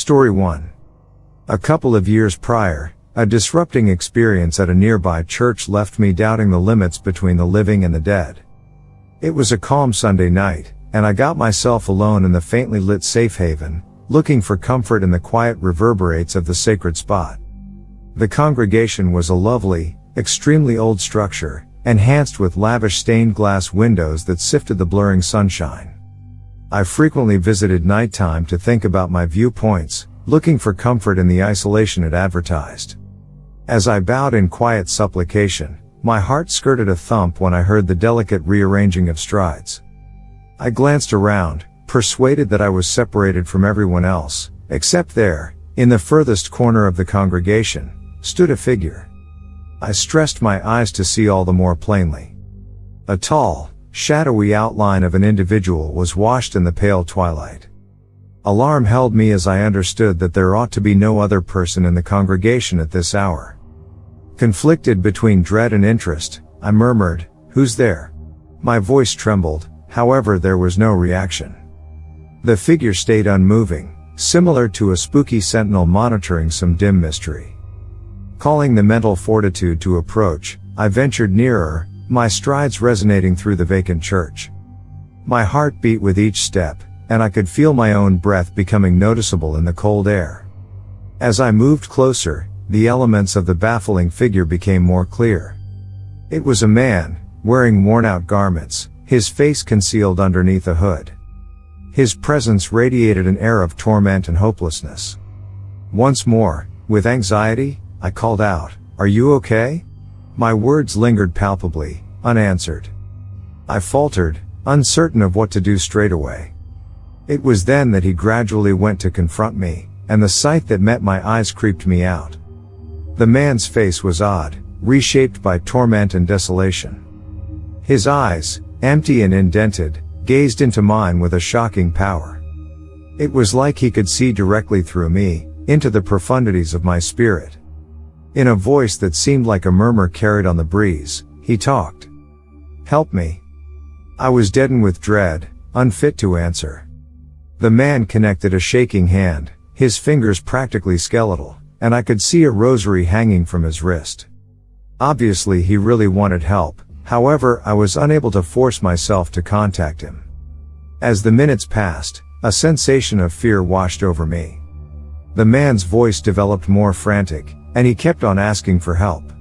Story 1. A couple of years prior, a disrupting experience at a nearby church left me doubting the limits between the living and the dead. It was a calm Sunday night, and I got myself alone in the faintly lit safe haven, looking for comfort in the quiet reverberates of the sacred spot. The congregation was a lovely, extremely old structure, enhanced with lavish stained glass windows that sifted the blurring sunshine. I frequently visited nighttime to think about my viewpoints, looking for comfort in the isolation it advertised. As I bowed in quiet supplication, my heart skirted a thump when I heard the delicate rearranging of strides. I glanced around, persuaded that I was separated from everyone else, except there, in the furthest corner of the congregation, stood a figure. I stressed my eyes to see all the more plainly. A tall, shadowy outline of an individual was washed in the pale twilight. Alarm held me as I understood that there ought to be no other person in the congregation at this hour. Conflicted between dread and interest, I murmured, "Who's there?" My voice trembled, however there was no reaction. The figure stayed unmoving, similar to a spooky sentinel monitoring some dim mystery. Calling the mental fortitude to approach, I ventured nearer, my strides resonating through the vacant church. My heart beat with each step, and I could feel my own breath becoming noticeable in the cold air. As I moved closer, the elements of the baffling figure became more clear. It was a man, wearing worn-out garments, his face concealed underneath a hood. His presence radiated an air of torment and hopelessness. Once more, with anxiety, I called out, "Are you okay?" My words lingered palpably, unanswered. I faltered, uncertain of what to do straight away. It was then that he gradually went to confront me, and the sight that met my eyes creeped me out. The man's face was odd, reshaped by torment and desolation. His eyes, empty and indented, gazed into mine with a shocking power. It was like he could see directly through me, into the profundities of my spirit. In a voice that seemed like a murmur carried on the breeze, he talked. "Help me." I was deadened with dread, unfit to answer. The man connected a shaking hand, his fingers practically skeletal, and I could see a rosary hanging from his wrist. Obviously he really wanted help, however I was unable to force myself to contact him. As the minutes passed, a sensation of fear washed over me. The man's voice developed more frantic, and he kept on asking for help.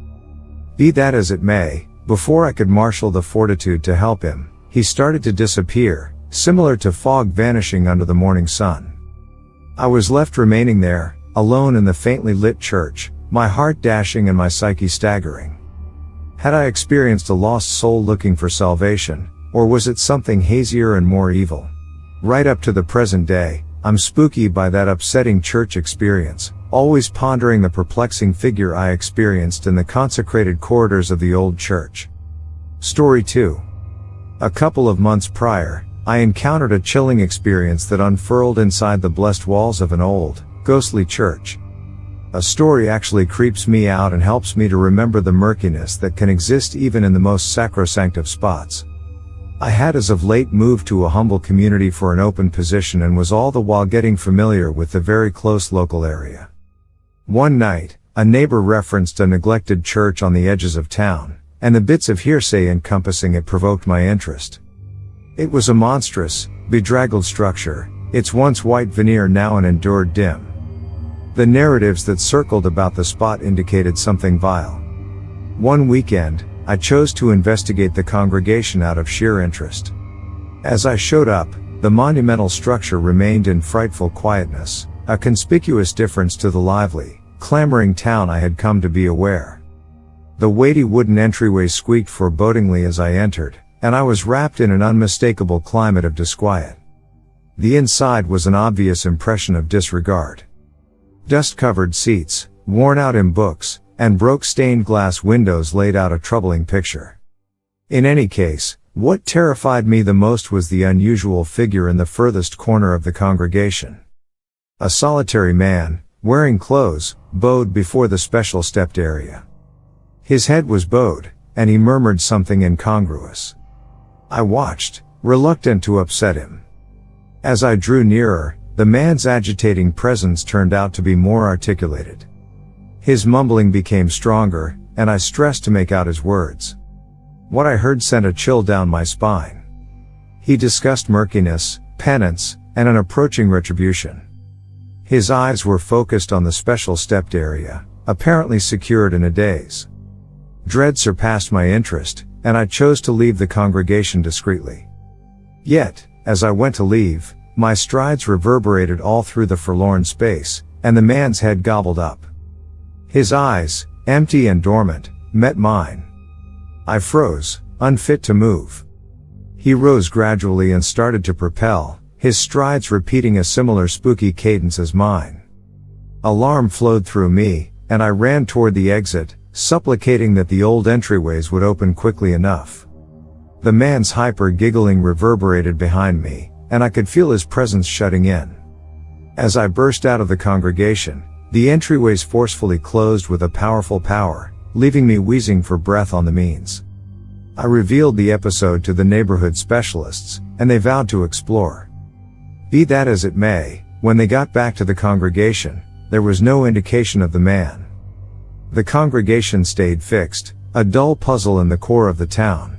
Be that as it may, before I could marshal the fortitude to help him, he started to disappear, similar to fog vanishing under the morning sun. I was left remaining there, alone in the faintly lit church, my heart dashing and my psyche staggering. Had I experienced a lost soul looking for salvation, or was it something hazier and more evil? Right up to the present day, I'm spooky by that upsetting church experience, always pondering the perplexing figure I experienced in the consecrated corridors of the old church. Story 2. A couple of months prior, I encountered a chilling experience that unfurled inside the blessed walls of an old, ghostly church. A story actually creeps me out and helps me to remember the murkiness that can exist even in the most sacrosanct of spots. I had as of late moved to a humble community for an open position and was all the while getting familiar with the very close local area. One night, a neighbor referenced a neglected church on the edges of town, and the bits of hearsay encompassing it provoked my interest. It was a monstrous, bedraggled structure, its once white veneer now an endured dim. The narratives that circled about the spot indicated something vile. One weekend, I chose to investigate the congregation out of sheer interest. As I showed up, the monumental structure remained in frightful quietness, a conspicuous difference to the lively, clamoring town I had come to be aware. The weighty wooden entryway squeaked forebodingly as I entered, and I was wrapped in an unmistakable climate of disquiet. The inside was an obvious impression of disregard. Dust-covered seats, worn out in books, and broke stained glass windows laid out a troubling picture. In any case, what terrified me the most was the unusual figure in the furthest corner of the congregation. A solitary man, wearing clothes, bowed before the special stepped area. His head was bowed, and he murmured something incongruous. I watched, reluctant to upset him. As I drew nearer, the man's agitating presence turned out to be more articulated. His mumbling became stronger, and I stressed to make out his words. What I heard sent a chill down my spine. He discussed murkiness, penance, and an approaching retribution. His eyes were focused on the special stepped area, apparently secured in a daze. Dread surpassed my interest, and I chose to leave the congregation discreetly. Yet, as I went to leave, my strides reverberated all through the forlorn space, and the man's head gobbled up. His eyes, empty and dormant, met mine. I froze, unfit to move. He rose gradually and started to propel, his strides repeating a similar spooky cadence as mine. Alarm flowed through me, and I ran toward the exit, supplicating that the old entryways would open quickly enough. The man's hyper-giggling reverberated behind me, and I could feel his presence shutting in. As I burst out of the congregation, the entryways forcefully closed with a powerful power, leaving me wheezing for breath on the means. I revealed the episode to the neighborhood specialists, and they vowed to explore. Be that as it may, when they got back to the congregation, there was no indication of the man. The congregation stayed fixed, a dull puzzle in the core of the town.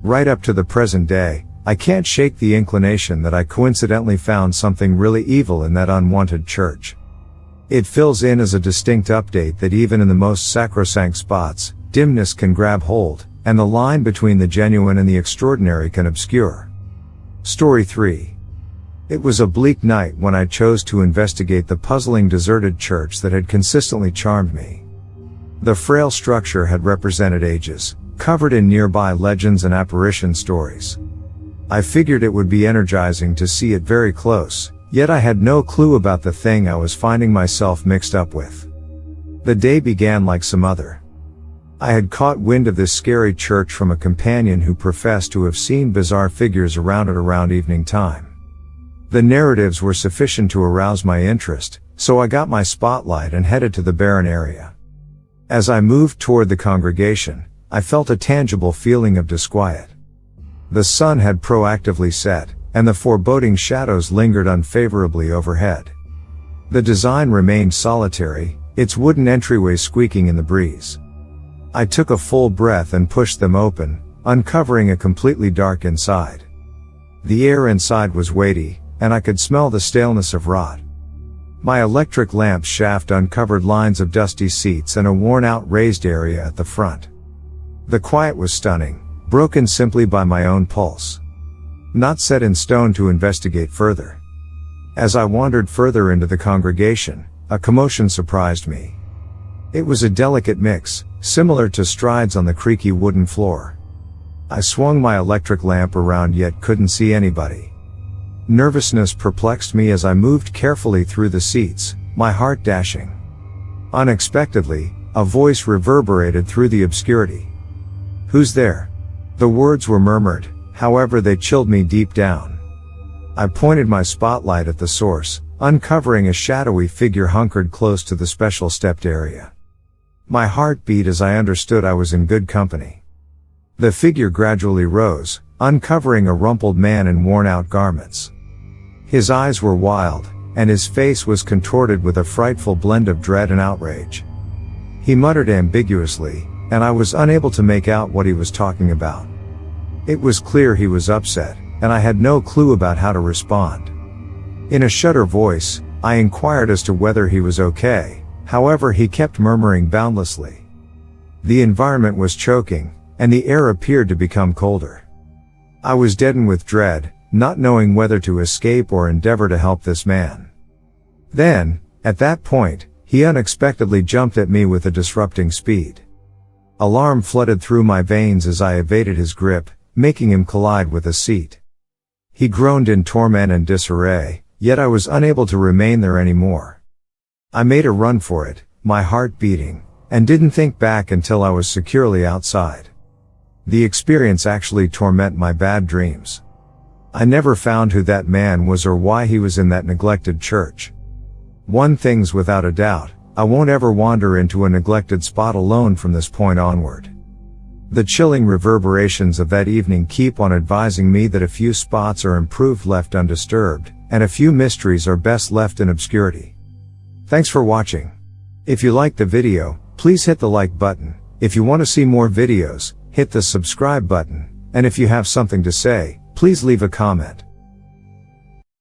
Right up to the present day, I can't shake the inclination that I coincidentally found something really evil in that unwanted church. It fills in as a distinct update that even in the most sacrosanct spots, dimness can grab hold, and the line between the genuine and the extraordinary can obscure. Story 3. It was a bleak night when I chose to investigate the puzzling deserted church that had consistently charmed me. The frail structure had represented ages, covered in nearby legends and apparition stories. I figured it would be energizing to see it very close, yet I had no clue about the thing I was finding myself mixed up with. The day began like some other. I had caught wind of this scary church from a companion who professed to have seen bizarre figures around it around evening time. The narratives were sufficient to arouse my interest, so I got my spotlight and headed to the barren area. As I moved toward the congregation, I felt a tangible feeling of disquiet. The sun had proactively set, and the foreboding shadows lingered unfavorably overhead. The design remained solitary, its wooden entryways squeaking in the breeze. I took a full breath and pushed them open, uncovering a completely dark inside. The air inside was weighty, and I could smell the staleness of rot. My electric lamp's shaft uncovered lines of dusty seats and a worn-out raised area at the front. The quiet was stunning, broken simply by my own pulse. Not set in stone to investigate further. As I wandered further into the congregation, a commotion surprised me. It was a delicate mix, similar to strides on the creaky wooden floor. I swung my electric lamp around yet couldn't see anybody. Nervousness perplexed me as I moved carefully through the seats, my heart dashing. Unexpectedly, a voice reverberated through the obscurity. "Who's there?" The words were murmured, however they chilled me deep down. I pointed my spotlight at the source, uncovering a shadowy figure hunkered close to the special stepped area. My heart beat as I understood I was in good company. The figure gradually rose, uncovering a rumpled man in worn-out garments. His eyes were wild, and his face was contorted with a frightful blend of dread and outrage. He muttered ambiguously, and I was unable to make out what he was talking about. It was clear he was upset, and I had no clue about how to respond. In a shudder voice, I inquired as to whether he was okay, however he kept murmuring boundlessly. The environment was choking, and the air appeared to become colder. I was deadened with dread, not knowing whether to escape or endeavor to help this man. Then, at that point, he unexpectedly jumped at me with a disrupting speed. Alarm flooded through my veins as I evaded his grip, making him collide with a seat. He groaned in torment and disarray, yet I was unable to remain there anymore. I made a run for it, my heart beating, and didn't think back until I was securely outside. The experience actually tormented my bad dreams. I never found who that man was or why he was in that neglected church. One thing's without a doubt, I won't ever wander into a neglected spot alone from this point onward. The chilling reverberations of that evening keep on advising me that a few spots are improved left undisturbed, and a few mysteries are best left in obscurity. Thanks for watching. If you liked the video, please hit the like button. If you want to see more videos, hit the subscribe button. And if you have something to say, please leave a comment.